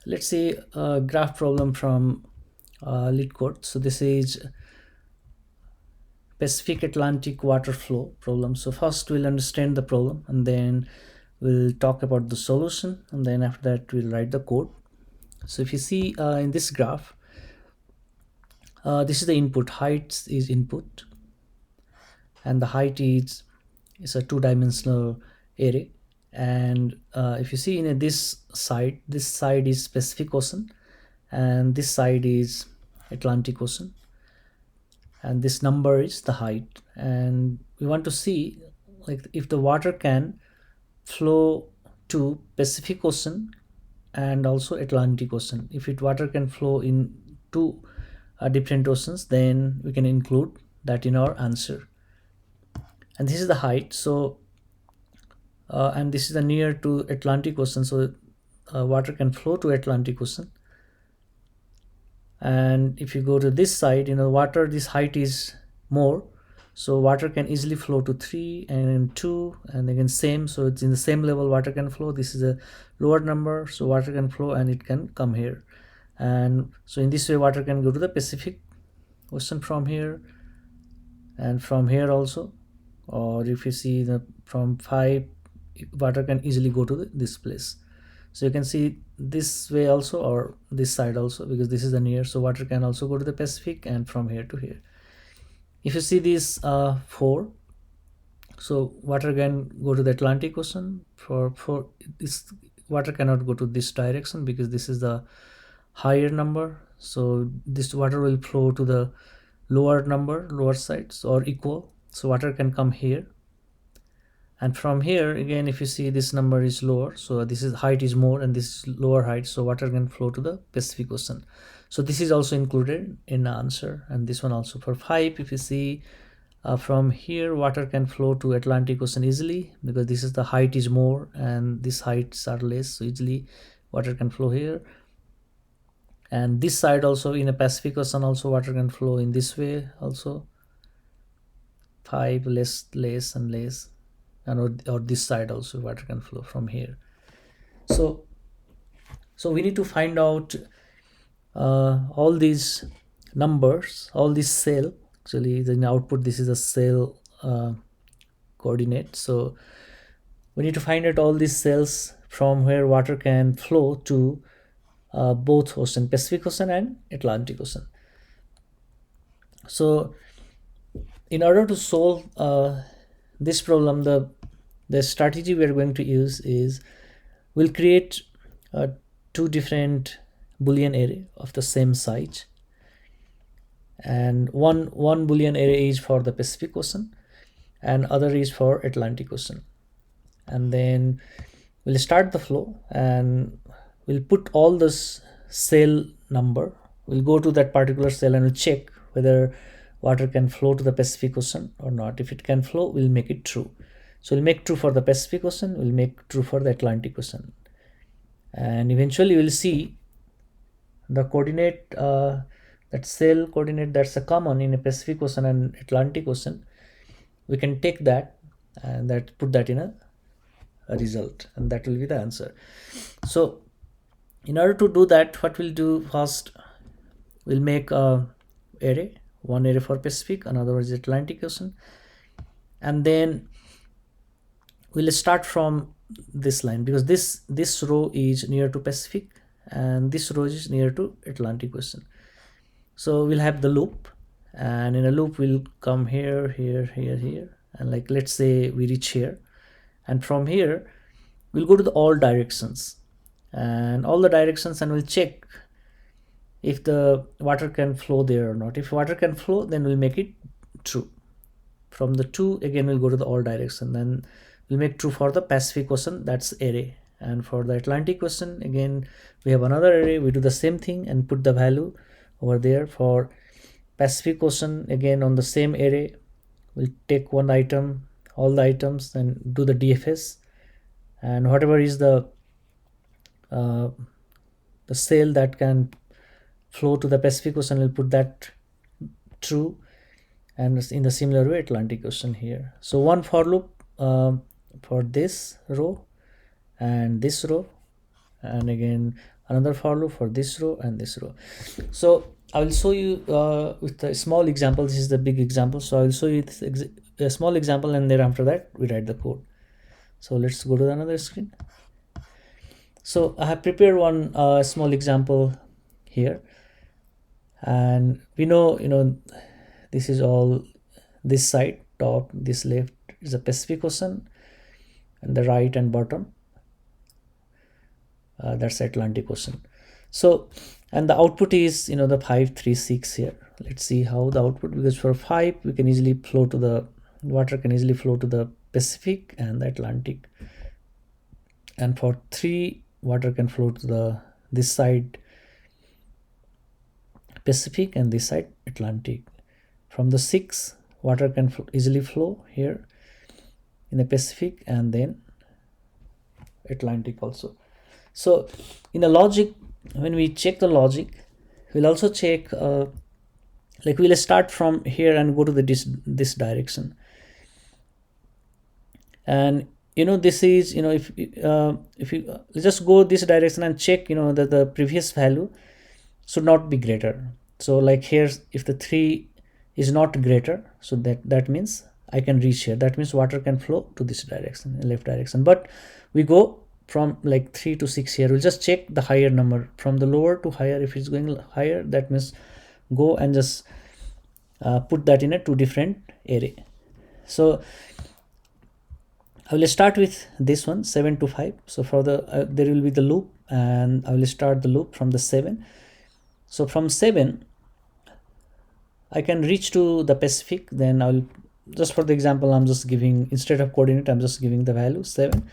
Let's see a graph problem from LeetCode. So this is Pacific Atlantic water flow problem. So first we'll understand the problem, and then we'll talk about the solution, and then after that we'll write the code. So if you see in this graph, this is the input. Height is input, and the height is a two-dimensional array. And if you see in this side is Pacific Ocean, and this side is Atlantic Ocean, and this number is the height. And we want to see, like, if the water can flow to Pacific Ocean and also Atlantic Ocean. If water can flow in two different oceans, then we can include that in our answer. And this is the height. So and this is the near to Atlantic Ocean, so water can flow to Atlantic Ocean. And if you go to this side, water, this height is more, so water can easily flow to 3 and 2, and again same, so it's in the same level water can flow. This is a lower number, so water can flow and it can come here. And so in this way water can go to the Pacific Ocean from here and from here also. Or if you see from 5, water can easily go to this place. So you can see this way also, or this side also, because this is the near, so water can also go to the Pacific and from here to here. If you see these 4, so water can go to the Atlantic Ocean. For this, water cannot go to this direction because this is the higher number, so this water will flow to the lower sides or equal, so water can come here. And from here again, if you see this number is lower, so this is height is more and this is lower height, so water can flow to the Pacific Ocean. So this is also included in the answer. And this one also for 5, if you see from here, water can flow to Atlantic Ocean easily because this is the height is more and this heights are less, so easily water can flow here. And this side also, in a Pacific Ocean also, water can flow in this way also. 5 less and less, and or this side also water can flow from here. So we need to find out all these numbers, all these cell. Actually the output, this is a cell coordinate, so we need to find out all these cells from where water can flow to both ocean, Pacific Ocean and Atlantic Ocean. So in order to solve this problem, the strategy we are going to use is we'll create two different Boolean array of the same size, and one Boolean array is for the Pacific Ocean and other is for Atlantic Ocean. And then we'll start the flow and we'll put all this cell number. We'll go to that particular cell and we'll check whether water can flow to the Pacific Ocean or not. If it can flow, we'll make it true. So we'll make true for the Pacific Ocean, we'll make true for the Atlantic Ocean. And eventually we'll see the coordinate, that cell coordinate that's a common in a Pacific Ocean and Atlantic Ocean. We can take that and put that in a result, and that will be the answer. So in order to do that, what we'll do first, we'll make a array, one array for Pacific, another is Atlantic Ocean, and then we'll start from this line because this row is near to Pacific and this row is near to Atlantic Ocean. So we'll have the loop, and in a loop we'll come here, and like let's say we reach here, and from here we'll go to all directions and we'll check if the water can flow there or not. If water can flow, then we'll make it true. From the 2 again we'll go to the all direction, then we'll make true for the Pacific Ocean, that's array. And for the Atlantic Ocean, again we have another array, we do the same thing and put the value over there. For Pacific Ocean, again on the same array, we'll take one item, all the items, and do the DFS, and whatever is the cell that can flow to the Pacific Ocean, we'll put that true, and in the similar way Atlantic Ocean here. So one for loop for this row and this row, and again another for loop for this row and this row. So I will show you with a small example. This is the big example, so I will show you a small example, and then after that we write the code. So let's go to another screen. So I have prepared one small example here, and we know, this is all, this side top, this left is a Pacific Ocean, and the right and bottom, that's Atlantic Ocean. So, and the output is, the 536 here. Let's see how the output, because for 5 we can easily flow to the water can easily flow to the Pacific and the Atlantic, and for 3 water can flow to the this side Pacific and this side Atlantic. From the 6 water can easily flow here in the Pacific and then Atlantic also. So in the logic, when we check the logic, we'll also check like we'll start from here and go to the this direction, and this is, if you just go this direction and check, that the previous value should not be greater. So like here, if the 3 is not greater, so that means I can reach here. That means water can flow to this direction, left direction. But we go from like 3 to 6 here. We'll just check the higher number from the lower to higher. If it's going higher, that means go and just put that in a 2 different array. So I will start with this one, 7 to 5. So for the there will be the loop, and I will start the loop from the 7. So from 7 I can reach to the Pacific. Then I'll just, for the example, I'm just giving, instead of coordinate, I'm just giving the value 7.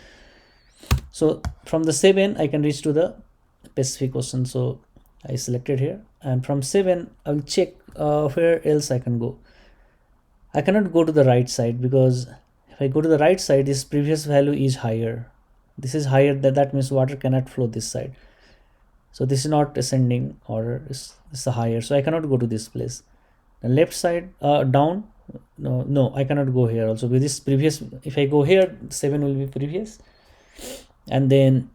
So from the 7 I can reach to the Pacific Ocean. So I selected here, and from 7 I will check where else I can go. I cannot go to the right side, because if I go to the right side, this previous value is higher. This is higher, that means water cannot flow this side. So this is not ascending order, it's a higher, so I cannot go to this place. The left side, down, no, I cannot go here also, with this previous. If I go here, 7 will be previous, and then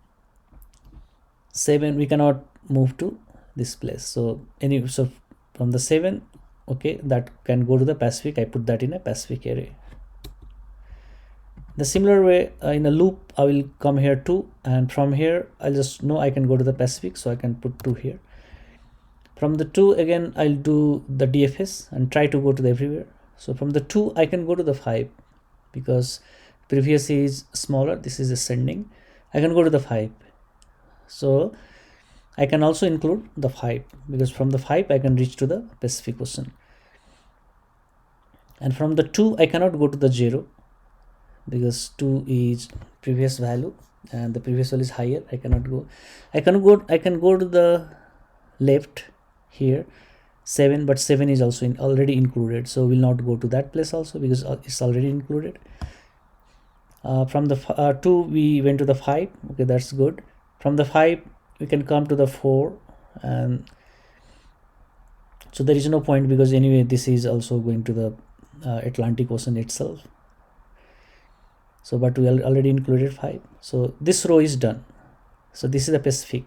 7 we cannot move to this place. So anyway, so from the 7, okay, that can go to the Pacific. I put that in a Pacific array. The similar way, in a loop I will come here 2, and from here I'll just know I can go to the Pacific, so I can put 2 here. From the 2 again I'll do the DFS and try to go to the everywhere. So from the 2 I can go to the 5, because previous is smaller, this is ascending. I can go to the 5. So I can also include the 5, because from the 5 I can reach to the Pacific Ocean. And from the 2 I cannot go to the 0, because 2 is previous value and the previous value is higher. I cannot go. I can go to the left here, 7, but 7 is also already included, so we'll not go to that place also, because it's already included. From the 2 we went to the 5. Okay, that's good. From the 5 we can come to the 4, and so there is no point, because anyway this is also going to the Atlantic Ocean itself. So but we already included 5, so this row is done. So this is the Pacific,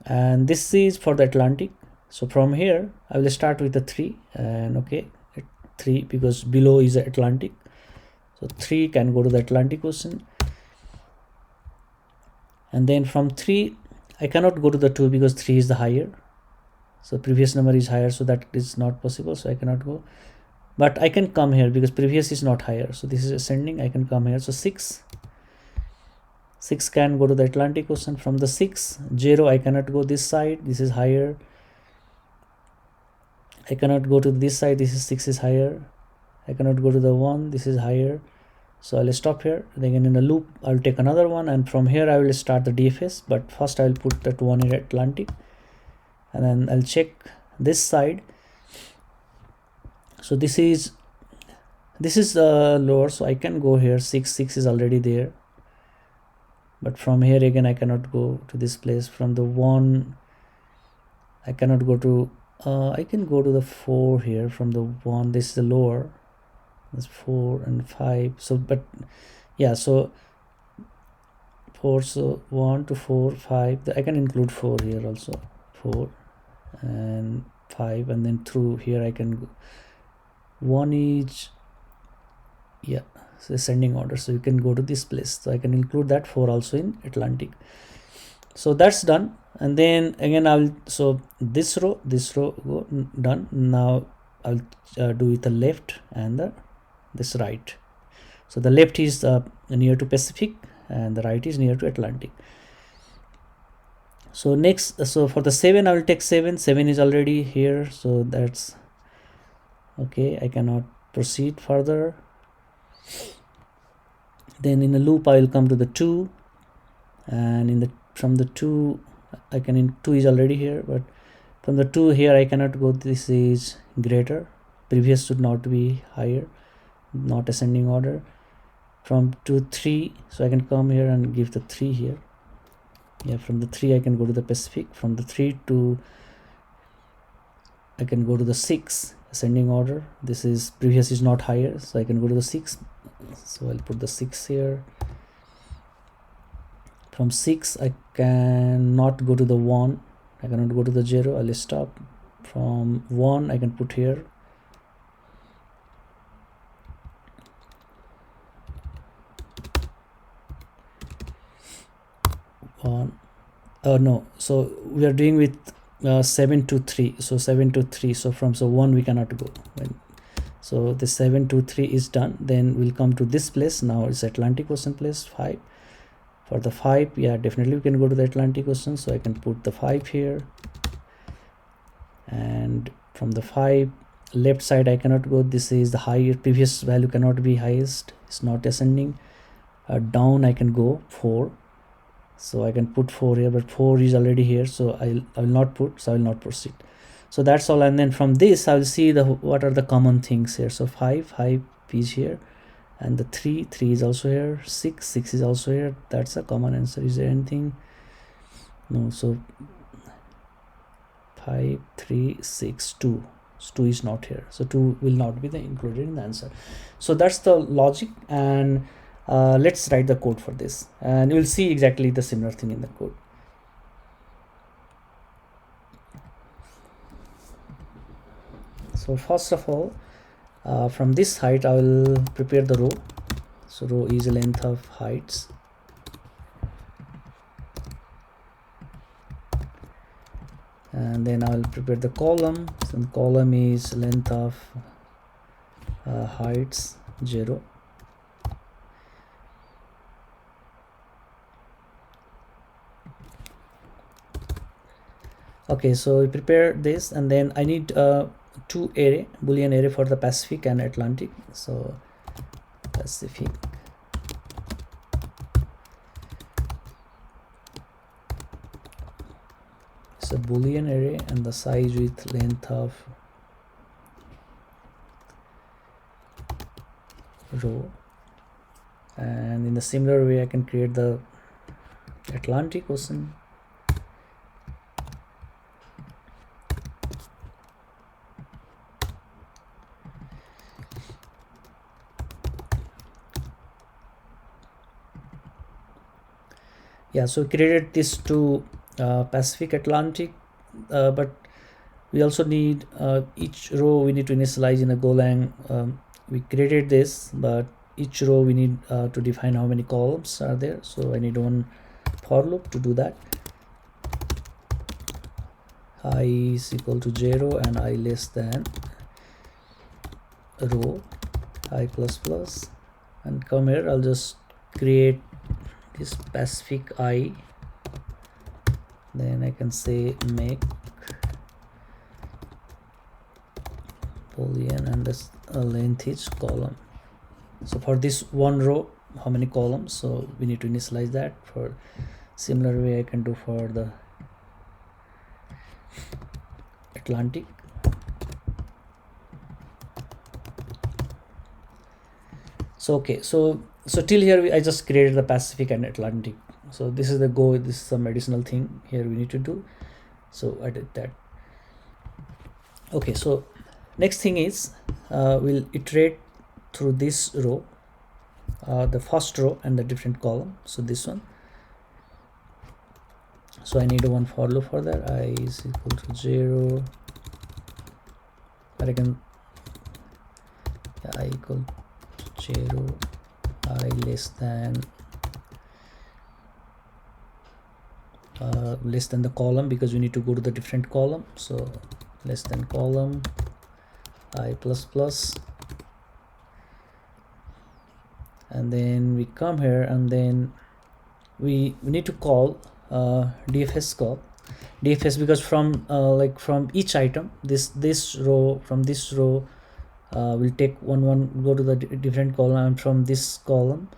and this is for the Atlantic. So from here I will start with the 3, and okay, 3, because below is the Atlantic, so 3 can go to the Atlantic Ocean. And then from 3 I cannot go to the 2, because 3 is the higher, so previous number is higher, so that is not possible, so I cannot go. But I can come here, because previous is not higher, so this is ascending. I can come here. So 6 can go to the Atlantic Ocean. From the 6, 0, I cannot go this side, this is higher. I cannot go to this side, this is 6 is higher. I cannot go to the 1, this is higher. So I'll stop here. Then again in a loop I'll take another one, and from here I will start the DFS, but first I will put that one in Atlantic, and then I'll check this side. So this is lower, so I can go here. 6 is already there, but from here again I cannot go to this place. From the 1 I cannot go to I can go to the 4 here. From the 1, this is the lower, that's 4 and 5. So but yeah, so 4, so 1 to 4 5, I can include 4 here also, 4 and 5, and then through here I can go 1 each, yeah, so ascending order, so you can go to this place, so I can include that 4 also in Atlantic. So that's done, and then again I'll, so this row go done. Now I'll do with the left and this right. So the left is near to Pacific and the right is near to Atlantic. So next, so for the 7 I will take 7 is already here, so that's okay, I cannot proceed further. Then in a loop I will come to the 2, and in the from the 2 I can, in 2 is already here, but from the 2 here I cannot go, this is greater, previous should not be higher, not ascending order. From 2 3, so I can come here and give the 3 here, yeah, from the 3 I can go to the Pacific, from the 3 to I can go to the 6 ascending order, this is previous is not higher, so I can go to the 6, so I'll put the 6 here. From 6 I cannot go to the 1, I cannot go to the 0, I'll stop. From 1 I can put here, no, so we are doing with 7 to 3, so 7 to 3, so from 1 we cannot go, so the 7 to 3 is done. Then we'll come to this place, now it's Atlantic Ocean place 5. For the 5, yeah, definitely we can go to the Atlantic Ocean, so I can put the 5 here, and from the 5 left side I cannot go, this is the higher, previous value cannot be highest, it's not ascending. Down I can go 4, so I can put 4 here, but 4 is already here, so I will not put, so I will not proceed. So that's all, and then from this I will see the what are the common things here. So 5 is here, and the 3 is also here, 6 is also here, that's a common answer. Is there anything? No, so 5 3 6 2 is not here, so 2 will not be included in the answer. So that's the logic, and let's write the code for this, and you will see exactly the similar thing in the code. So first of all, from this height I will prepare the row. So row is length of heights, and then I will prepare the column. So the column is length of heights 0. Okay, so we prepare this, and then I need 2 array, boolean array for the Pacific and Atlantic. So Pacific, it's a boolean array, and the size with length of row, and in the similar way I can create the Atlantic Ocean. Yeah, so created this to Pacific, Atlantic, but we also need each row we need to initialize in a Golang. We created this, but each row we need to define how many columns are there, so I need one for loop to do that. I is equal to 0 and I less than row I plus plus, and come here, I'll just create this Pacific I, then I can say make boolean, and this length is column. So for this one row, how many columns, so we need to initialize that. For similar way I can do for the Atlantic. So okay, so till here I just created the Pacific and Atlantic. So this is the go, this is some additional thing here we need to do, so I did that. Okay, so next thing is we'll iterate through this row, the first row and the different column. So this one, So I need one for loop for that. I is equal to 0, but I can I equal to 0, I less than the column, because we need to go to the different column. So less than column I plus plus, and then we come here, and then we need to call DFS call DFS, because from like from each item, this row, from this row we'll take one go to the different column, and from this column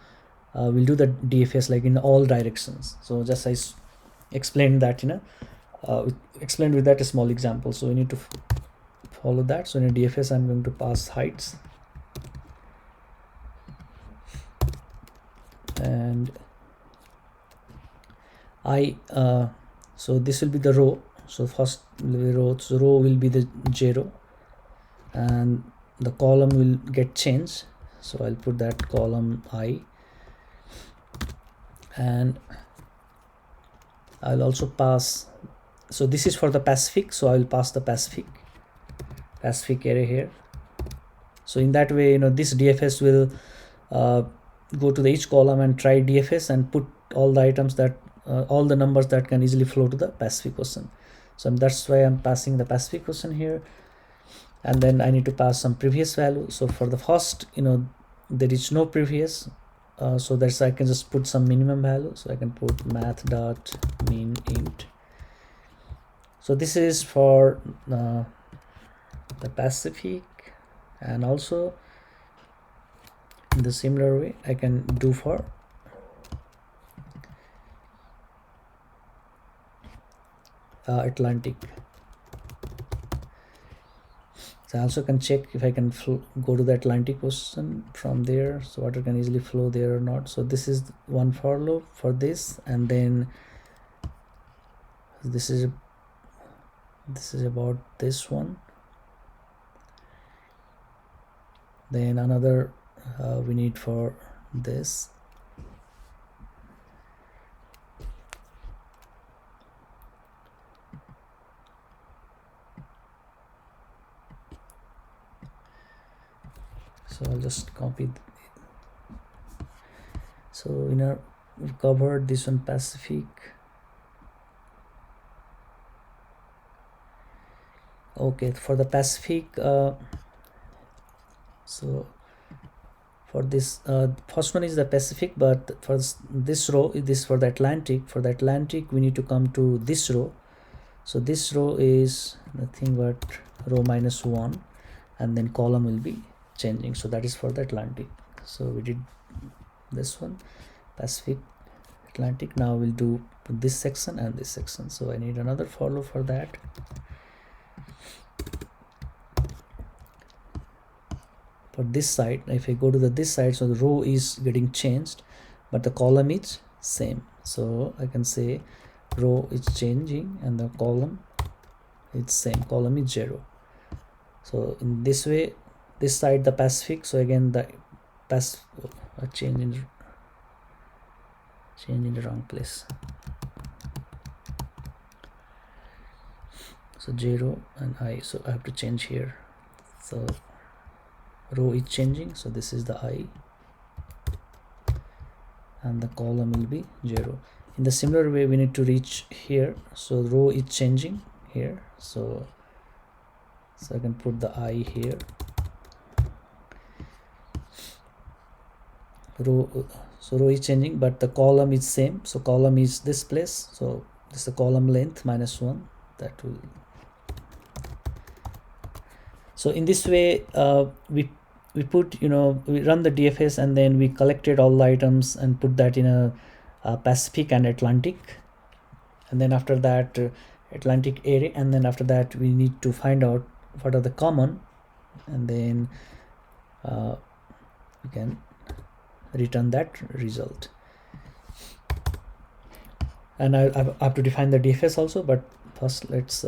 we'll do the DFS like in all directions. So just I explained that, explained with that a small example. So we need to follow that. So in a DFS I'm going to pass heights, and so this will be the row. So first row, so row will be the 0, and the column will get changed. So I'll put that column I, and I'll also pass, so this is for the Pacific, so I'll pass the Pacific array here. So in that way, this DFS will go to each column and try DFS and put all the items that all the numbers that can easily flow to the Pacific question. So that's why I'm passing the Pacific question here. And then I need to pass some previous value. So for the first, there is no previous, so that's I can just put some minimum value. So I can put math dot min int. So this is for the Pacific, and also in the similar way I can do for Atlantic. So I also can check if I can go to the Atlantic Ocean from there, so water can easily flow there or not. So this is one for loop for this, and then this is about this one. Then another we need for this. So I'll just copy. So we've covered this one, Pacific. Okay, for the Pacific, so for this first one is the Pacific, but for this row, this for the Atlantic. For the Atlantic, we need to come to this row. So this row is nothing but row -1, and then column will be changing. So that is for the Atlantic. So we did this one, Pacific, Atlantic. Now we'll do this section and this section. So I need another for loop for that. For this side, if I go to this side, so the row is getting changed, but the column is same. So I can say row is changing and the column is same, column is 0. So in this way, this side the Pacific, so again the change in the wrong place. So 0 and I, so I have to change here. So row is changing, so this is the I, and the column will be 0. In the similar way, we need to reach here. So row is changing here, so I can put the I here. Row is changing, but the column is same. So column is this place. So this is the column length -1. That will. So in this way, we put, we run the DFS, and then we collected all the items and put that in a Pacific and Atlantic, and then after that Atlantic array, and then after that we need to find out what are the common, and then we can return that result. And I have to define the DFS also, but first let's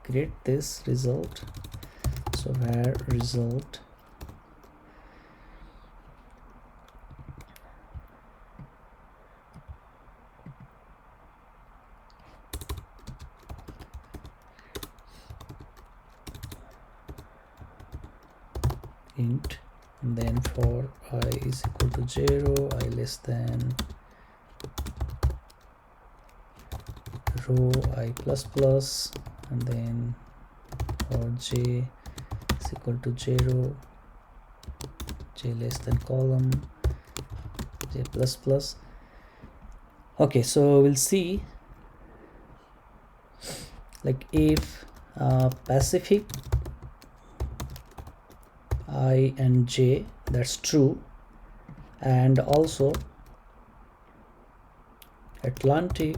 create this result. So where result int, and then for I is equal to 0, I less than row I plus plus, and then for j is equal to 0, j less than column, j plus plus. Okay, so we'll see, like if Pacific I and j, that's true, and also Atlantic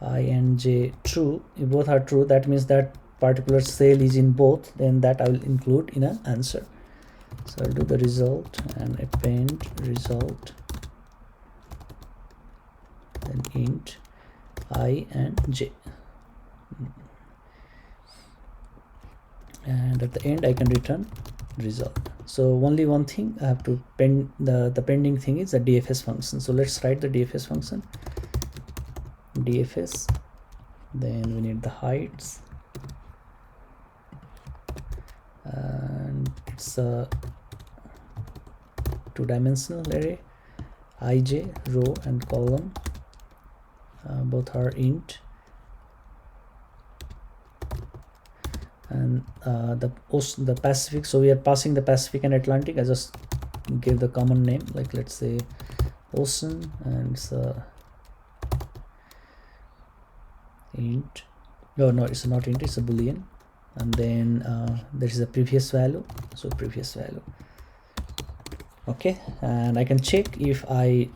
I and j true, if both are true, that means that particular cell is in both, then that I will include in an answer. So I'll do the result and append result, then int I and j, and at the end I can return result. So only one thing I have to pend, the pending thing is the DFS function. So let's write the DFS function, DFS, then we need the heights, and it's a two-dimensional array, ij, row and column, both are int, and the Pacific, so we are passing the Pacific and Atlantic. I just give the common name, like let's say ocean, and it's a int, no, it's not int, it's a boolean, and then there is a previous value, so previous value. Okay, and I can check if I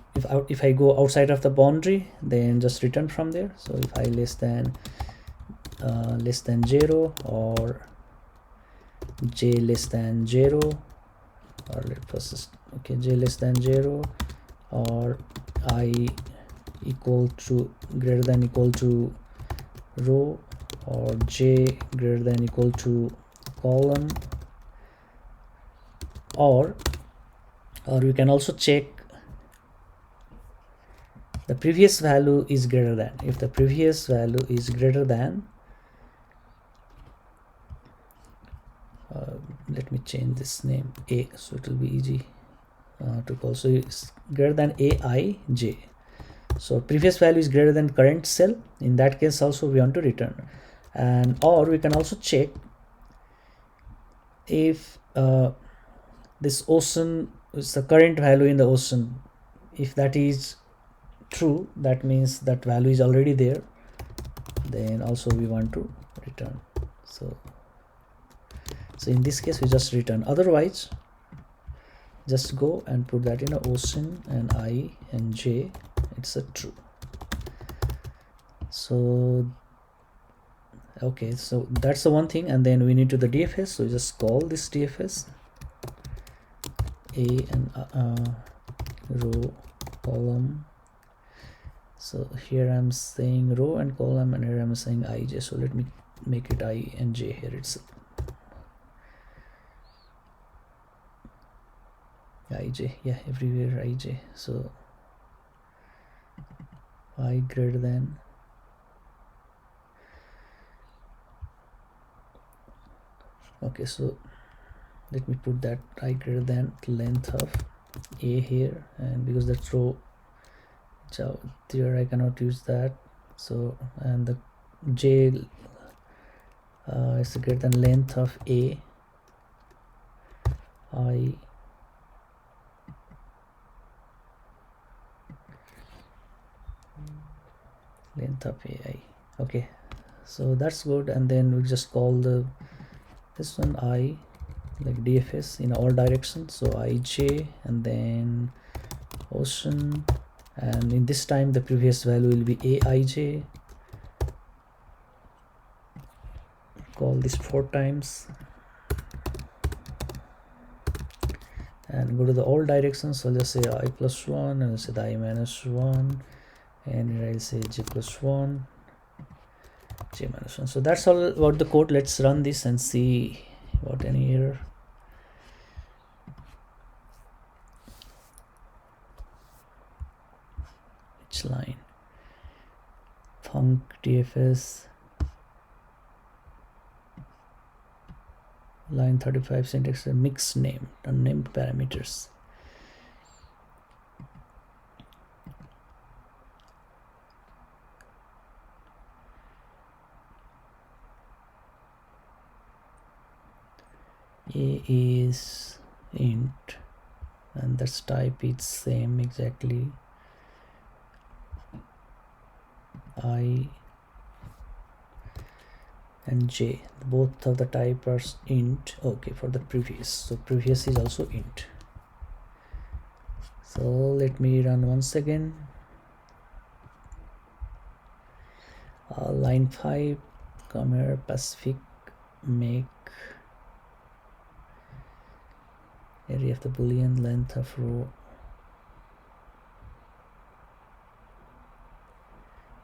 go outside of the boundary, then just return from there. So if I less than 0, or j less than 0, or let first, okay, j less than 0, or I equal to greater than equal to row, or j greater than equal to column, or we can also check the previous value is greater than. If the previous value is greater than, let me change this name a, so it will be easy to call. So it's greater than aij, so previous value is greater than current cell. In that case also we want to return. And or we can also check if this ocean is the current value in the ocean. If that is true, that means that value is already there, then also we want to return. So in this case we just return. Otherwise just go and put that in a ocean and I and j, it's a true. So okay, so that's the one thing. And then we need to the DFS, so just call this DFS a and row column. So here I'm saying row and column, and here I'm saying ij, so let me make it I and j here itself. ij, yeah, everywhere ij. So I greater than, okay, so let me put that I greater than length of a here, and because that's row, so there I cannot use that. So and the j is greater than length of a, I length of ai. Okay, so that's good. And then we just call the this one I, like DFS in all directions, so ij, and then ocean, and in this time the previous value will be aij. Call this 4 times and go to the all directions. So let's say I plus 1, and let's say the I minus 1, and here I'll say j plus 1, j minus 1. So that's all about the code. Let's run this and see what any error. Which line? Func DFS. line 35 syntax mix name unnamed parameters. A is int and that's type is same exactly. I and j, both of the type are int. Okay, for the previous, so previous is also int. So let me run once again. Line 5, come here, Pacific, make area of the boolean, length of row,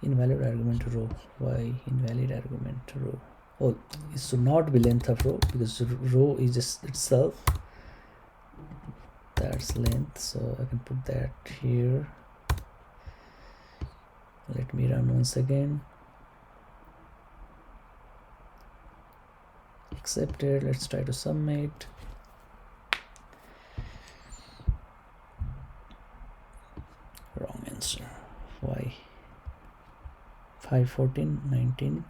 invalid argument row. Why invalid argument row? Oh, it should not be length of row because row is just itself, that's length, so I can put that here. Let me run once again. Accepted. Let's try to submit. Wrong answer. Why? 5, 14, 19.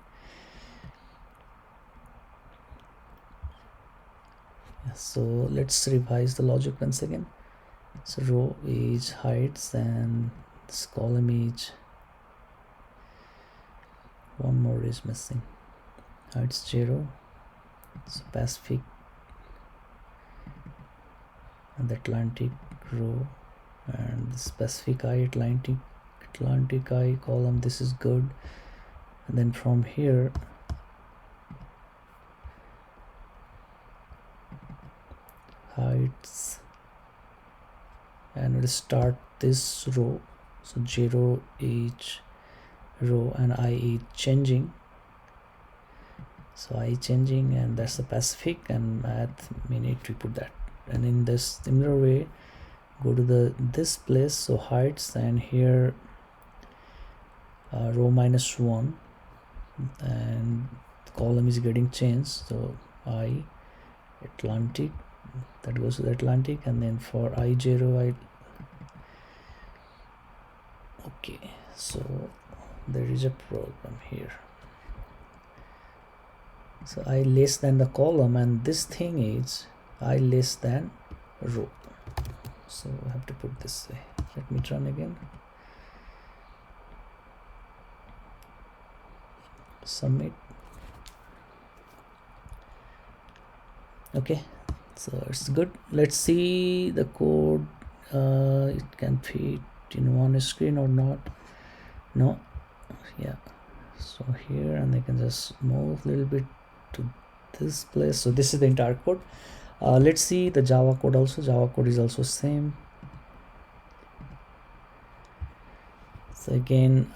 So let's revise the logic once again. So row is heights and this column is, one more is missing, heights 0. So Pacific and the Atlantic row and the Pacific I, Atlantic I column, this is good. And then from here heights, and we'll start this row. So 0 is row and I is changing, so I changing, and that's the Pacific, and at minute we put that. And in this similar way, go to this place, so heights, and here row -1, and the column is getting changed, so I Atlantic, that goes to the Atlantic, and then for I0 okay, so there is a problem here. So I less than the column, and this thing is I less than row, so I have to put this way. Let me run again. Submit. Okay, so it's good. Let's see the code. It can fit in one screen or not. No, yeah, so here, and I can just move a little bit to this place. So this is the entire code. Let's see the Java code also. Java code is also same. So again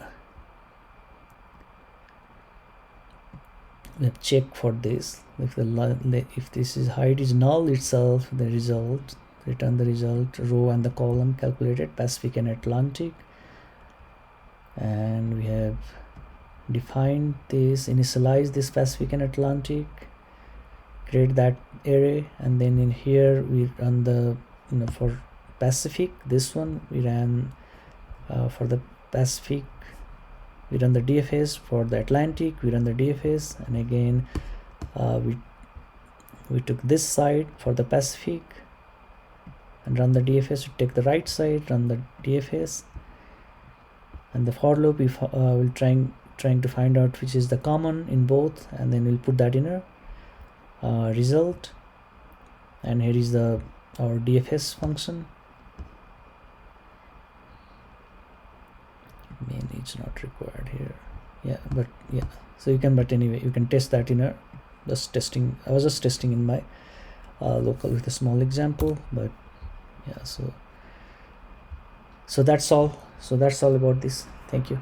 we have check for this. If this is height is null itself, the result, return the result, row and the column calculated, Pacific and Atlantic. And we have defined this, initialize this Pacific and Atlantic, create that array, and then in here we run the, for Pacific, this one we ran for the Pacific we run the DFS, for the Atlantic we run the DFS, and again we took this side for the Pacific and run the DFS. We take the right side, run the DFS, and the for loop we will trying to find out which is the common in both, and then we'll put that in a result. And here is our DFS function. Main is not required here, yeah, but yeah, so you can, but anyway you can test that in a just testing. I was just testing in my local with a small example, but yeah, so that's all about this. Thank you.